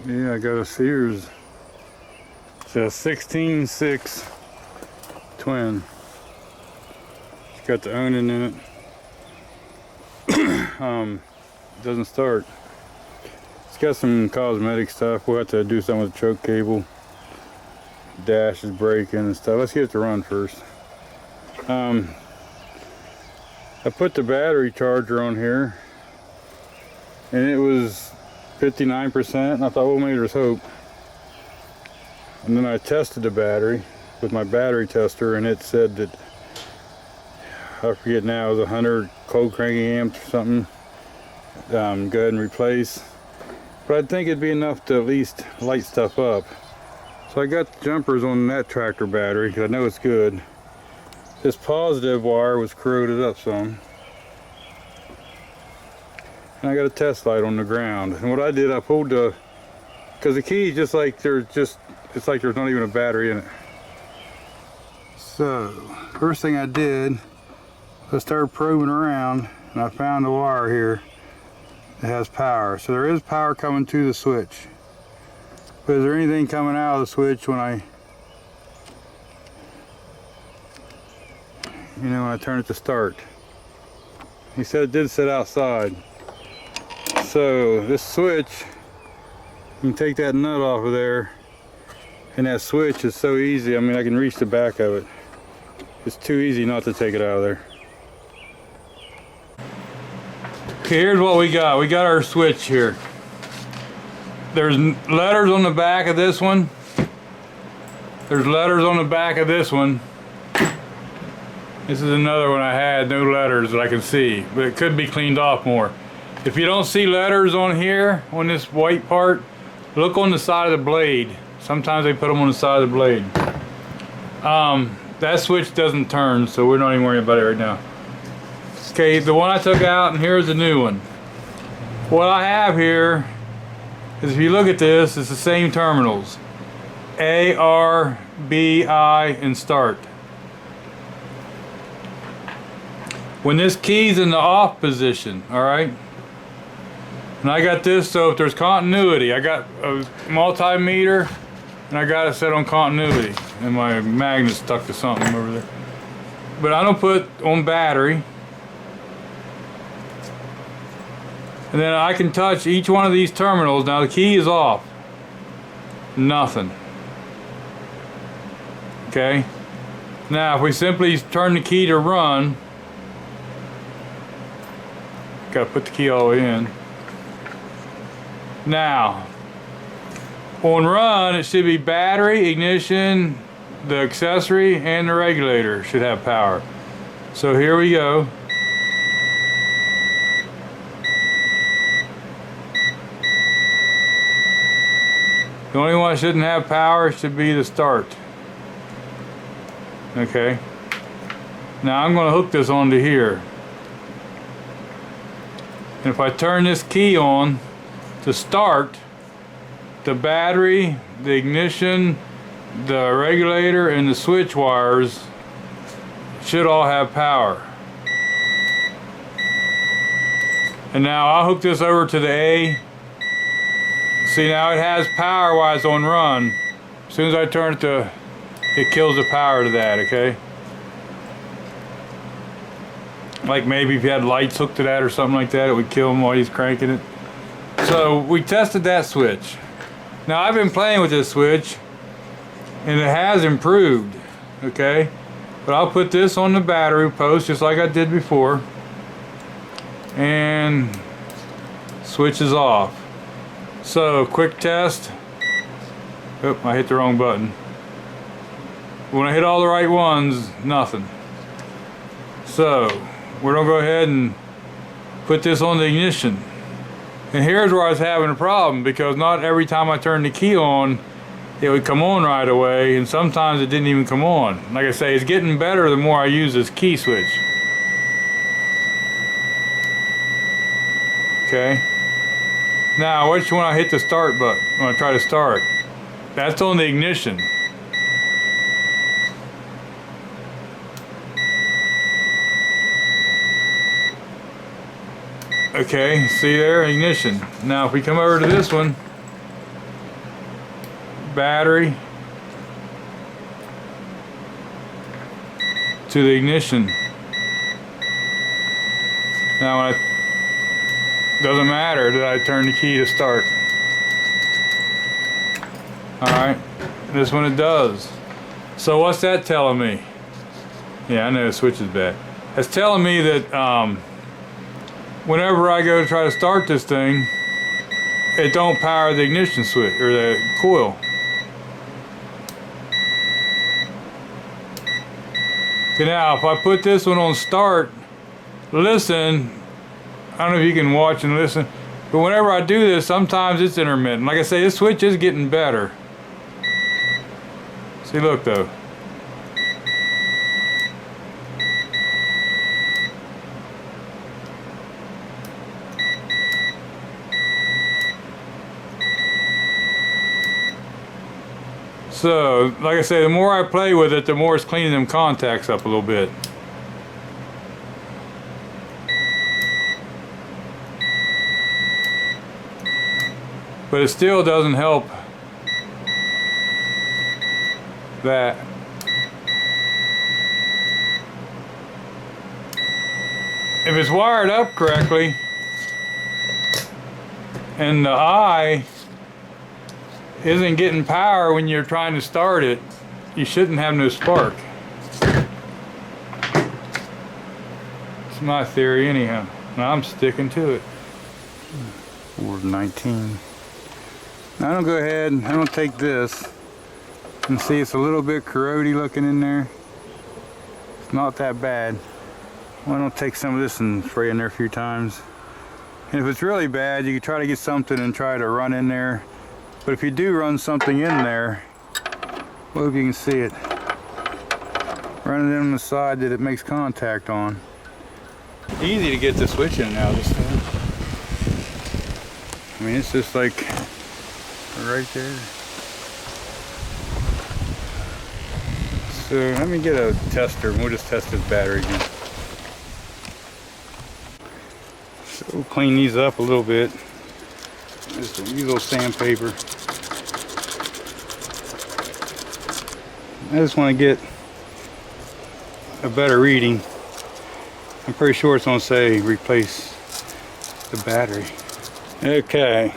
Yeah, I got a Sears. It's a 16.6 twin. It's got the onan in it. Doesn't start. It's got some cosmetic stuff. We'll have to do something with the choke cable. Dash is breaking and stuff. Let's get it to run first. I put the battery charger on here and it was 59%, and I thought, well, maybe there's hope. And then I tested the battery with my battery tester, and it said that, I forget now, it was 100 cold cranking amps or something. Go ahead and replace. But I think it'd be enough to at least light stuff up. So I got the jumpers on that tractor battery because I know it's good. This positive wire was corroded up some. And I got a test light on the ground. And what I did, I pulled the, because the key is just like it's like there's not even a battery in it. So, first thing I did, I started probing around and I found a wire here that has power. So there is power coming to the switch. But is there anything coming out of the switch when I turn it to start? He said it did sit outside. So this switch, you can take that nut off of there, and that switch is so easy. I mean, I can reach the back of it. It's too easy not to take it out of there. Okay, here's what we got. We got our switch here. There's letters on the back of this one. There's letters on the back of this one. This is another one I had, no letters that I can see, but it could be cleaned off more. If you don't see letters on here, on this white part, look on the side of the blade. Sometimes they put them on the side of the blade. That switch doesn't turn, so we're not even worrying about it right now. Okay, the one I took out, and here's the new one. What I have here is, if you look at this, it's the same terminals. A, R, B, I, and start. When this key's in the off position, all right? And I got this, so if there's continuity, I got a multimeter and I got it set on continuity, and my magnet's stuck to something over there. But I don't put on battery. And then I can touch each one of these terminals. Now the key is off. Nothing. Okay? Now if we simply turn the key to run, gotta put the key all the way in. Now, on run, it should be battery, ignition, the accessory, and the regulator should have power. So here we go. The only one that shouldn't have power should be the start. Okay. Now I'm going to hook this onto here. And if I turn this key on to start, the battery, the ignition, the regulator, and the switch wires should all have power. And now I'll hook this over to the A. See, now it has power while it's on run. As soon as I turn it to, it kills the power to that, okay? Like maybe if you had lights hooked to that or something like that, it would kill him while he's cranking it. So we tested that switch. Now I've been playing with this switch and it has improved, okay? But I'll put this on the battery post just like I did before, and switch is off. So quick test. Oh, I hit the wrong button. When I hit all the right ones, nothing. So we're gonna go ahead and put this on the ignition. And here's where I was having a problem, because not every time I turned the key on, it would come on right away, and sometimes it didn't even come on. Like I say, it's getting better the more I use this key switch. Okay. Now, which one I hit the start button when I try to start? That's on the ignition. Okay, see there, ignition. Now if we come over to this one, battery to the ignition. Now it doesn't matter that I turn the key to start. Alright, this one it does. So what's that telling me? Yeah, I know the switch is bad. It's telling me that whenever I go to try to start this thing, it don't power the ignition switch or the coil. Okay, now if I put this one on start, listen, I don't know if you can watch and listen, but whenever I do this, sometimes it's intermittent. Like I say, this switch is getting better. See, look though. So, like I say, the more I play with it, the more it's cleaning them contacts up a little bit. But it still doesn't help that. If it's wired up correctly, and the eye isn't getting power when you're trying to start it, you shouldn't have no spark. It's my theory anyhow, and I'm sticking to it. 419. Now I'm gonna go ahead and I'm gonna take this and see, it's a little bit corrody looking in there. It's not that bad. Well, I'm gonna take some of this and spray in there a few times. And if it's really bad, you can try to get something and try to run in there. But if you do run something in there, well, if you can see it, run it on the side that it makes contact on. Easy to get the switch in now this time. I mean, it's just like right there. So let me get a tester and we'll just test this battery again. So we'll clean these up a little bit. Just use a little sandpaper. I just want to get a better reading. I'm pretty sure it's going to say replace the battery. Okay.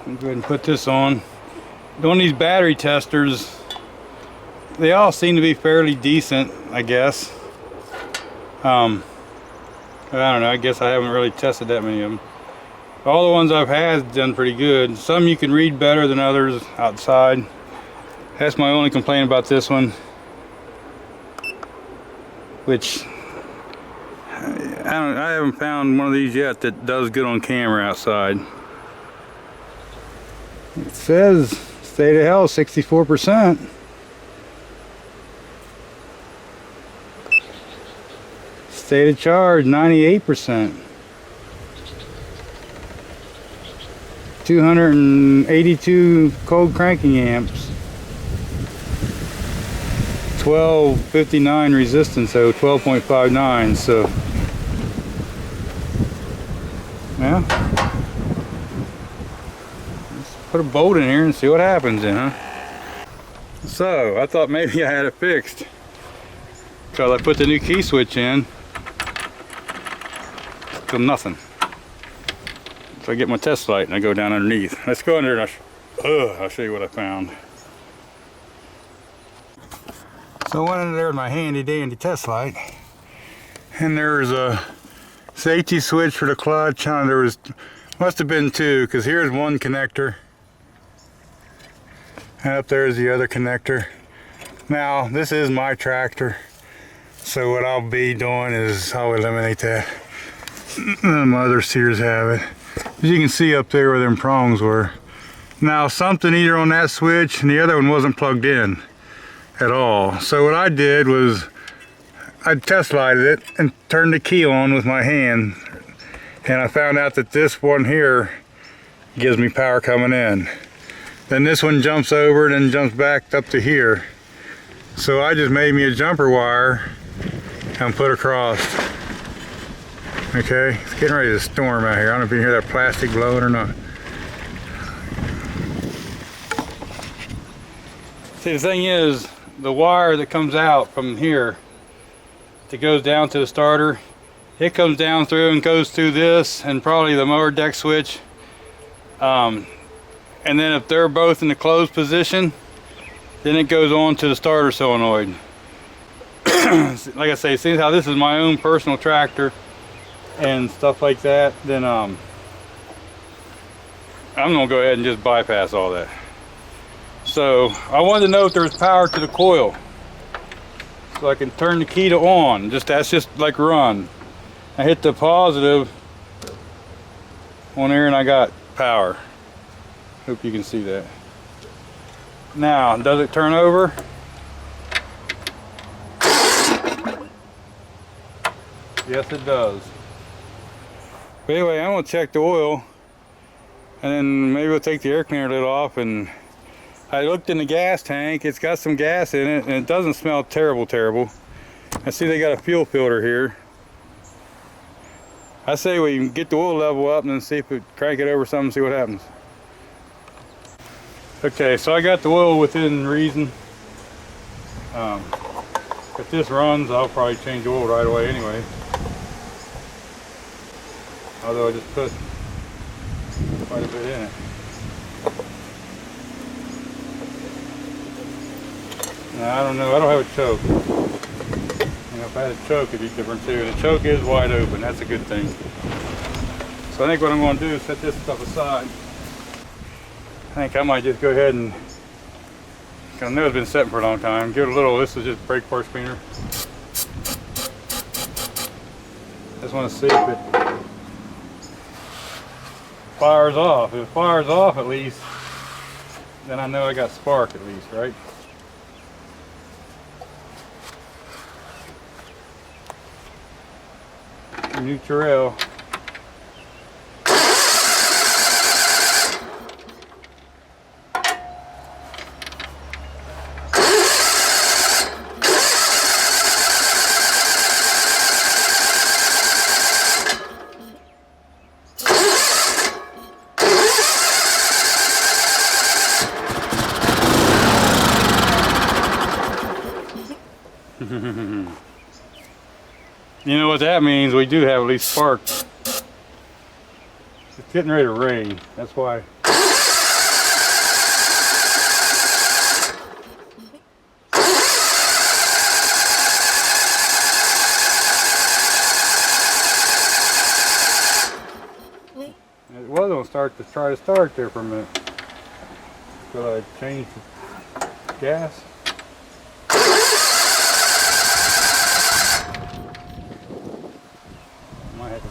I'll go ahead and put this on. On these battery testers, they all seem to be fairly decent, I guess. I don't know, I guess I haven't really tested that many of them. All the ones I've had done pretty good. Some you can read better than others outside. That's my only complaint about this one, which I haven't found one of these yet that does good on camera outside. It says state of health 64%. State of charge 98%. 282 cold cranking amps. 1259 resistance, so 12.59. So yeah, let's put a bolt in here and see what happens then, huh? So I thought maybe I had it fixed because I put the new key switch in. Still nothing. So I get my test light and I go down underneath. Let's go under and I'll show you what I found. So I went in there with my handy dandy test light, and there's a safety switch for the clutch. There must have been two, because here's one connector and up there is the other connector. Now this is my tractor, so what I'll be doing is I'll eliminate that. My other Sears have it. As you can see up there where them prongs were. Now something either on that switch and the other one wasn't plugged in at all. So what I did was I test lighted it and turned the key on with my hand, and I found out that this one here gives me power coming in. Then this one jumps over and then jumps back up to here. So I just made me a jumper wire and put across. Okay, it's getting ready to storm out here. I don't know if you can hear that plastic blowing or not. See, the thing is, the wire that comes out from here that goes down to the starter, it comes down through and goes through this and probably the mower deck switch. And then if they're both in the closed position, then it goes on to the starter solenoid. Like I say, since how this is my own personal tractor and stuff like that, then I'm gonna go ahead and just bypass all that. So I wanted to know if there's power to the coil, so I can turn the key to on. That's just like run. I hit the positive on there and I got power. Hope you can see that. Now, does it turn over? Yes, it does. But anyway, I'm gonna check the oil, and then maybe we'll take the air cleaner lid off. And I looked in the gas tank. It's got some gas in it, and it doesn't smell terrible. I see they got a fuel filter here. I say we can get the oil level up and then see if we crank it over something, see what happens. Okay, so I got the oil within reason. If this runs, I'll probably change the oil right away anyway. Although I just put quite a bit in it. Now, I don't know, I don't have a choke. You know, if I had a choke, it'd be different too. The choke is wide open, that's a good thing. So I think what I'm going to do is set this stuff aside. I think I might just go ahead and, I know it's been sitting for a long time, give it a little, this is just brake parts cleaner. Just want to see if it fires off. If it fires off at least, then I know I got spark at least, right? Neutral. You know what that means? We do have at least spark. It's getting ready to rain. That's why. It was going to try to start there for a minute. So I changed the gas.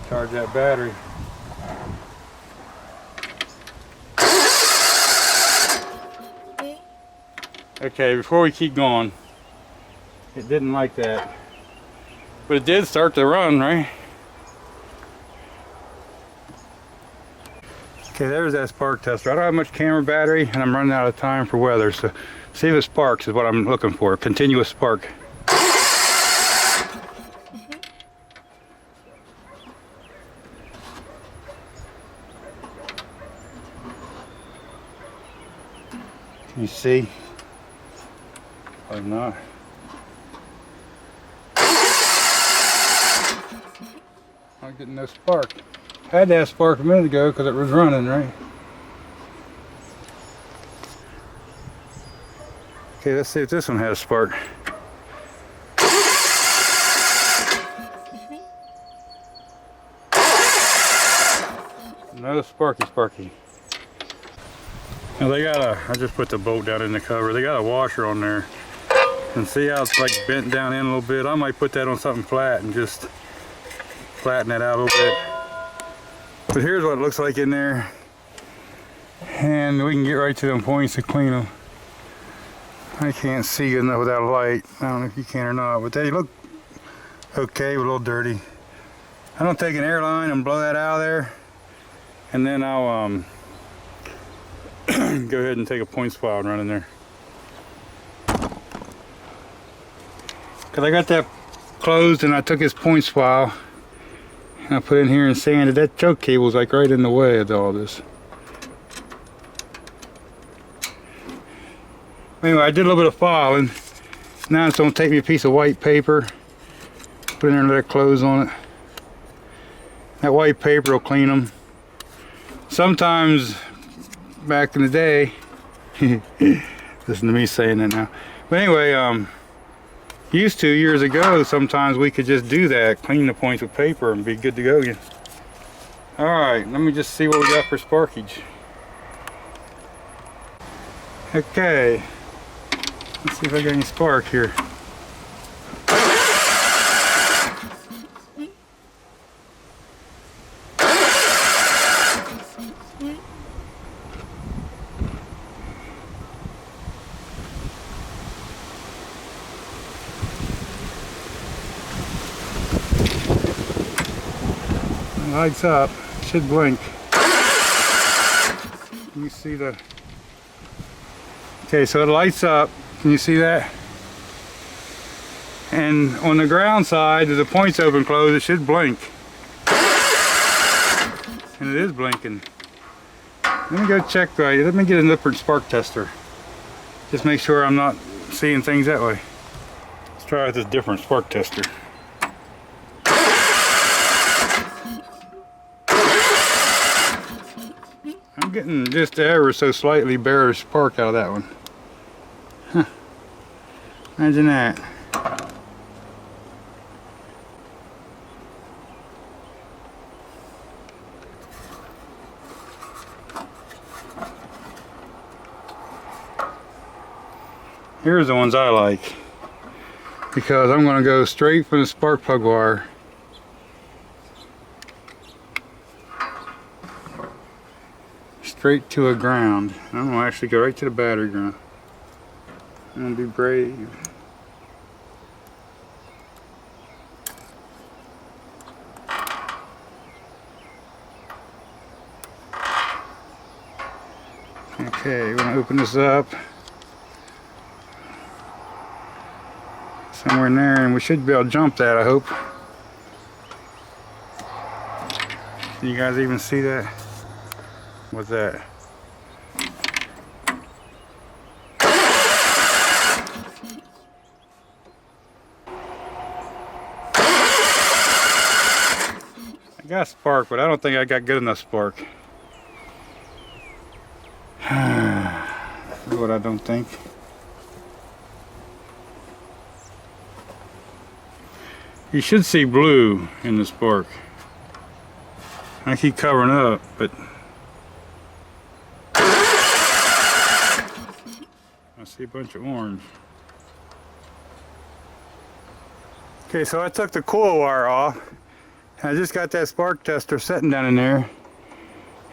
Charge that battery. Okay, before we keep going, it didn't like that, but it did start to run, right? Okay, there's that spark tester. I don't have much camera battery and I'm running out of time for weather, so see if it sparks is what I'm looking for. Continuous spark. Can you see? Probably not. I'm getting no spark. I had to have spark a minute ago because it was running, right? Okay, let's see if this one has spark. No sparky. Now they got I just put the bolt down in the cover. They got a washer on there. And see how it's like bent down in a little bit? I might put that on something flat and just flatten that out a little bit. But here's what it looks like in there. And we can get right to them points to clean them. I can't see good enough without a light. I don't know if you can or not, but they look okay, but a little dirty. I'm gonna take an air line and blow that out of there. And then I'll go ahead and take a point file and run in there. Cause I got that closed and I took his points file and I put in here and sanded. That choke cable's like right in the way of all this. Anyway, I did a little bit of filing. Now it's going to take me a piece of white paper, put it in there and let it close on it. That white paper will clean them. Sometimes, back in the day, listen to me saying that now. But anyway, used to years ago, sometimes we could just do that, clean the points with paper and be good to go again. Alright, let me just see what we got for sparkage. Okay, let's see if I got any spark here. Lights up, should blink. Can you see the... Okay, so it lights up. Can you see that? And on the ground side, as the point's open close, it should blink. And it is blinking. Let me go check right. Let me get a different spark tester. Just make sure I'm not seeing things that way. Let's try out this different spark tester. I'm getting just ever so slightly bare spark out of that one. Huh. Imagine that. Here's the ones I like, because I'm going to go straight from the spark plug wire straight to a ground. I'm going to actually go right to the battery ground. I'm going to be brave. Okay, we're going to open this up somewhere in there, and we should be able to jump that, I hope. Can you guys even see that? What's that? I got spark, but I don't think I got good enough spark. That's what I don't think. You should see blue in the spark. I keep covering up, but I see a bunch of orange. Okay, so I took the coil wire off. I just got that spark tester sitting down in there.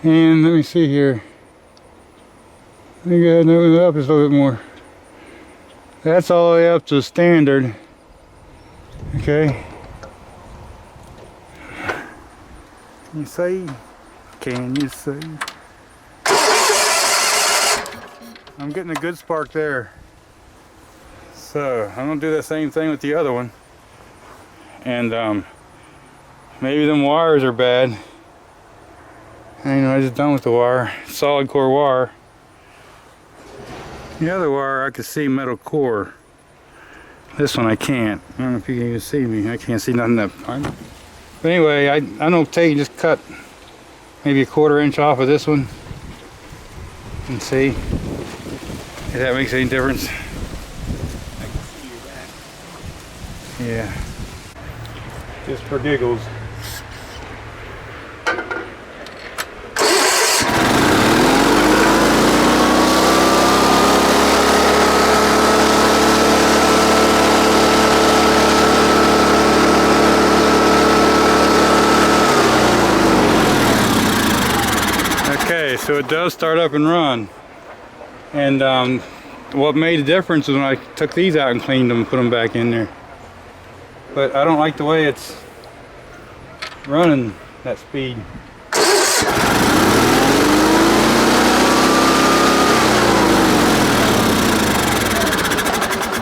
And let me see here. I think I gotta open it up just a little bit more. That's all the way up to standard. Okay. Can you see? Can you see? I'm getting a good spark there. So I'm gonna do the same thing with the other one. And maybe them wires are bad. I just done with the wire. Solid core wire. The other wire I could see metal core. This one I can't. I don't know if you can even see me. I can't see nothing that fine. But anyway, I don't take, just cut maybe a 1/4 inch off of this one and see if that makes any difference. I can see that. Yeah. Just for giggles. So it does start up and run, and what made the difference is when I took these out and cleaned them and put them back in there. But I don't like the way it's running that speed.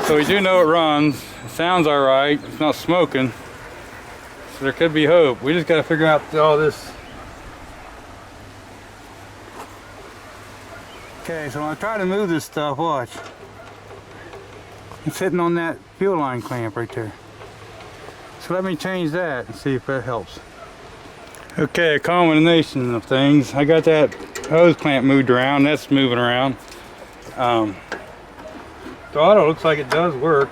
So we do know it runs. It sounds alright. It's not smoking, so there could be hope. We just got to figure out all this. Okay, so when I try to move this stuff, watch. It's hitting on that fuel line clamp right there. So let me change that and see if that helps. Okay, a combination of things. I got that hose clamp moved around. That's moving around. The auto looks like it does work.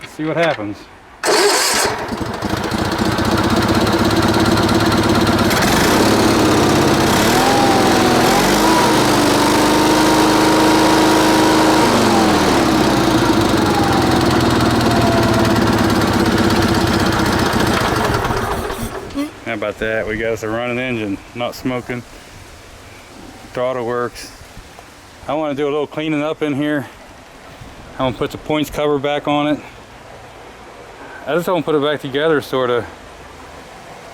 Let's see what happens. How about that? We got us a running engine, not smoking. Throttle works. I want to do a little cleaning up in here. I'm going to put the points cover back on it. I just want to put it back together, sort of,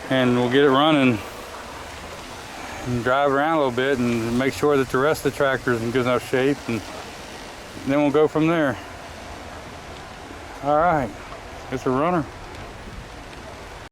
and we'll get it running and drive around a little bit and make sure that the rest of the tractor is in good enough shape, and then we'll go from there. All right, it's a runner.